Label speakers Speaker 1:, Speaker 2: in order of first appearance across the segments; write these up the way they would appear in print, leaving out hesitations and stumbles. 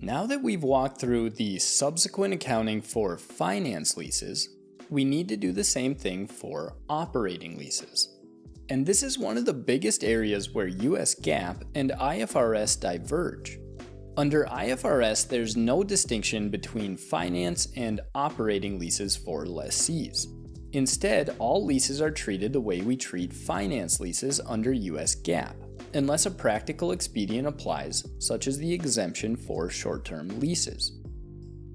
Speaker 1: Now that we've walked through the subsequent accounting for finance leases, we need to do the same thing for operating leases. And this is one of the biggest areas where US GAAP and IFRS diverge. Under IFRS, there's no distinction between finance and operating leases for lessees. Instead, all leases are treated the way we treat finance leases under US GAAP, unless a practical expedient applies, such as the exemption for short-term leases.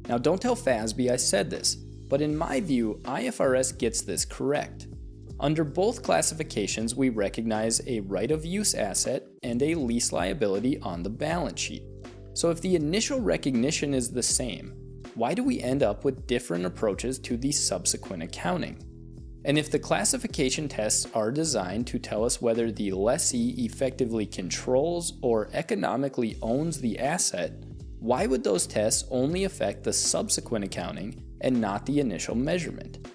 Speaker 1: Now, don't tell FASB I said this, but in my view, IFRS gets this correct. Under both classifications, we recognize a right-of-use asset and a lease liability on the balance sheet. So if the initial recognition is the same, why do we end up with different approaches to the subsequent accounting? And if the classification tests are designed to tell us whether the lessee effectively controls or economically owns the asset, why would those tests only affect the subsequent accounting and not the initial measurement?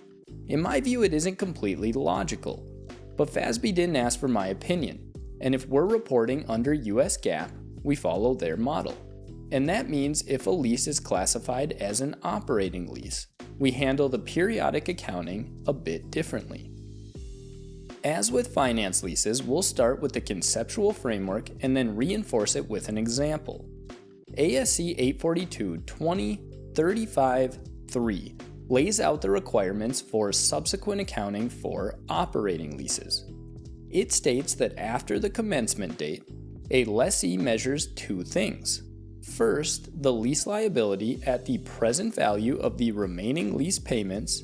Speaker 1: In my view, it isn't completely logical. But FASB didn't ask for my opinion, and if we're reporting under US GAAP, we follow their model. And that means if a lease is classified as an operating lease, we handle the periodic accounting a bit differently. As with finance leases, we'll start with the conceptual framework and then reinforce it with an example. ASC 842-20-35-3 lays out the requirements for subsequent accounting for operating leases. It states that after the commencement date, a lessee measures two things. First, the lease liability at the present value of the remaining lease payments,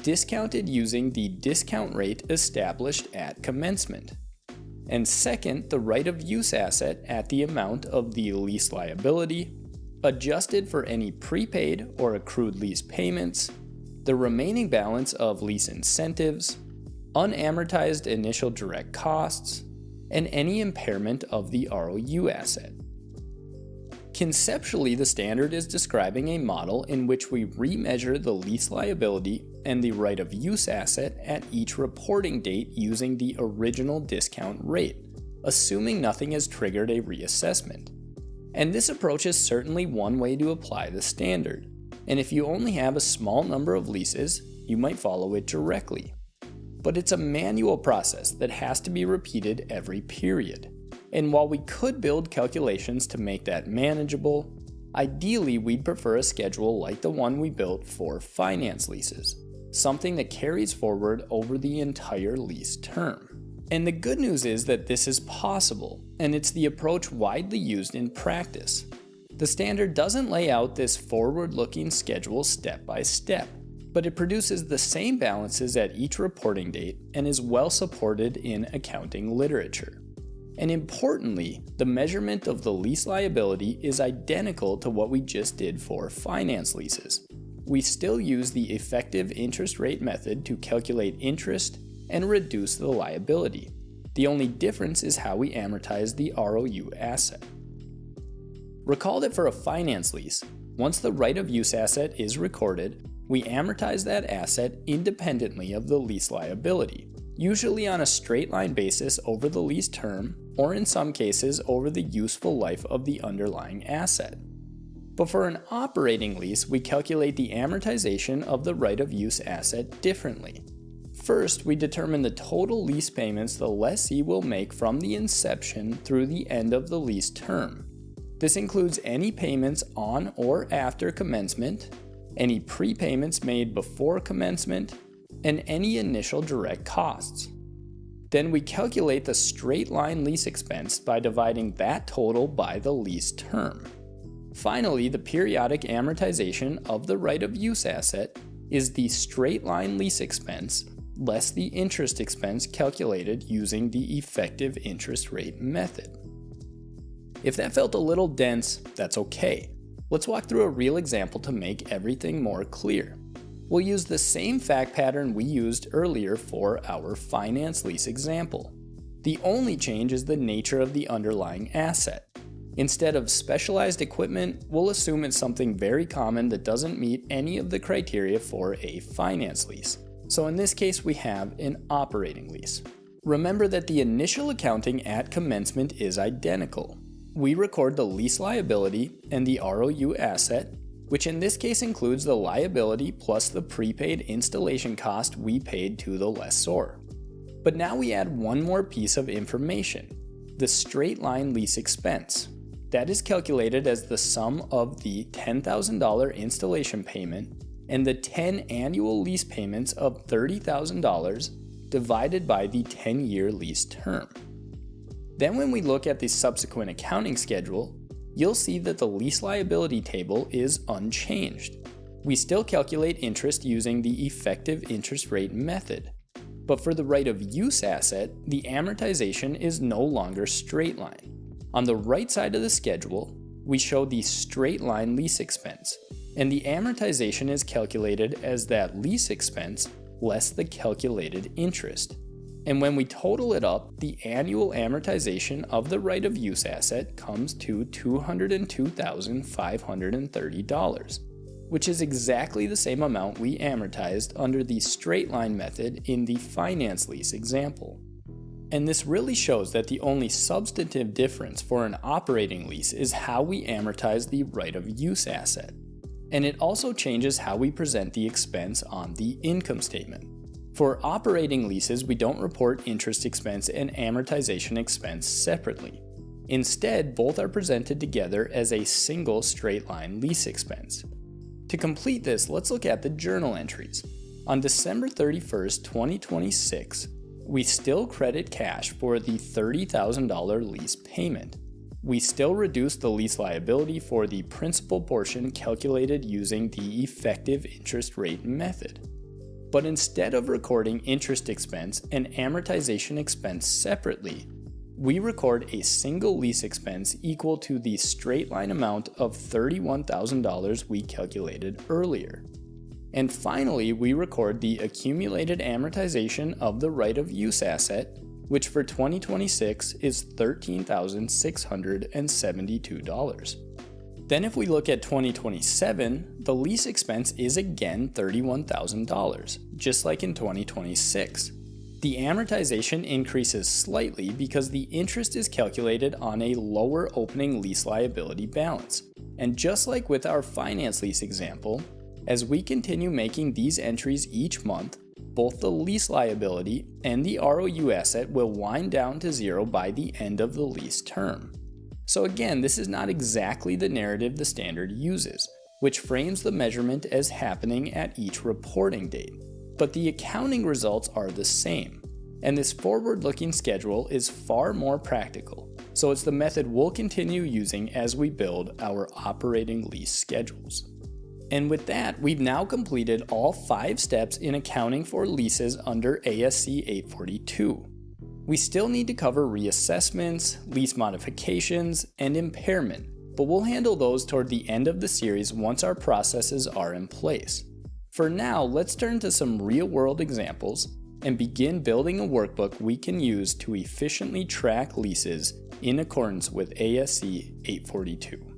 Speaker 1: discounted using the discount rate established at commencement. And second, the right-of-use asset at the amount of the lease liability, adjusted for any prepaid or accrued lease payments, the remaining balance of lease incentives, unamortized initial direct costs, and any impairment of the ROU asset. Conceptually, the standard is describing a model in which we remeasure the lease liability and the right-of-use asset at each reporting date using the original discount rate, assuming nothing has triggered a reassessment. And this approach is certainly one way to apply the standard, and if you only have a small number of leases, you might follow it directly. But it's a manual process that has to be repeated every period. And while we could build calculations to make that manageable, ideally we'd prefer a schedule like the one we built for finance leases, something that carries forward over the entire lease term. And the good news is that this is possible, and it's the approach widely used in practice. The standard doesn't lay out this forward-looking schedule step by step, but it produces the same balances at each reporting date and is well supported in accounting literature. And importantly, the measurement of the lease liability is identical to what we just did for finance leases. We still use the effective interest rate method to calculate interest and reduce the liability. The only difference is how we amortize the ROU asset. Recall that for a finance lease, once the right-of-use asset is recorded, we amortize that asset independently of the lease liability, usually on a straight-line basis over the lease term, or in some cases over the useful life of the underlying asset. But for an operating lease, we calculate the amortization of the right-of-use asset differently. First, we determine the total lease payments the lessee will make from the inception through the end of the lease term. This includes any payments on or after commencement, any prepayments made before commencement, and any initial direct costs. Then we calculate the straight-line lease expense by dividing that total by the lease term. Finally, the periodic amortization of the right-of-use asset is the straight-line lease expense less the interest expense calculated using the effective interest rate method. If that felt a little dense, that's okay. Let's walk through a real example to make everything more clear. We'll use the same fact pattern we used earlier for our finance lease example. The only change is the nature of the underlying asset. Instead of specialized equipment, we'll assume it's something very common that doesn't meet any of the criteria for a finance lease. So in this case, we have an operating lease. Remember that the initial accounting at commencement is identical. we record the lease liability and the ROU asset, which in this case includes the liability plus the prepaid installation cost we paid to the lessor. But now we add one more piece of information, the straight-line lease expense. That is calculated as the sum of the $10,000 installation payment and the 10 annual lease payments of $30,000 divided by the 10-year lease term. Then when we look at the subsequent accounting schedule, you'll see that the lease liability table is unchanged. We still calculate interest using the effective interest rate method. But for the right-of-use asset, the amortization is no longer straight line. On the right side of the schedule, we show the straight-line lease expense, and the amortization is calculated as that lease expense less the calculated interest. And when we total it up, the annual amortization of the right-of-use asset comes to $202,530, which is exactly the same amount we amortized under the straight-line method in the finance lease example. And this really shows that the only substantive difference for an operating lease is how we amortize the right-of-use asset. And it also changes how we present the expense on the income statement. For operating leases, we don't report interest expense and amortization expense separately. Instead, both are presented together as a single straight-line lease expense. To complete this, let's look at the journal entries. On December 31st, 2026, we still credit cash for the $30,000 lease payment. We still reduce the lease liability for the principal portion calculated using the effective interest rate method. But instead of recording interest expense and amortization expense separately, we record a single lease expense equal to the straight-line amount of $31,000 we calculated earlier. And finally, we record the accumulated amortization of the right-of-use asset, which for 2026 is $13,672. Then if we look at 2027, the lease expense is again $31,000, just like in 2026. The amortization increases slightly because the interest is calculated on a lower opening lease liability balance. And just like with our finance lease example, as we continue making these entries each month, both the lease liability and the ROU asset will wind down to zero by the end of the lease term. So again, this is not exactly the narrative the standard uses, which frames the measurement as happening at each reporting date. But the accounting results are the same, and this forward-looking schedule is far more practical, so it's the method we'll continue using as we build our operating lease schedules. And with that, we've now completed all 5 steps in accounting for leases under ASC 842. We still need to cover reassessments, lease modifications, and impairment, but we'll handle those toward the end of the series once our processes are in place. For now, let's turn to some real-world examples and begin building a workbook we can use to efficiently track leases in accordance with ASC 842.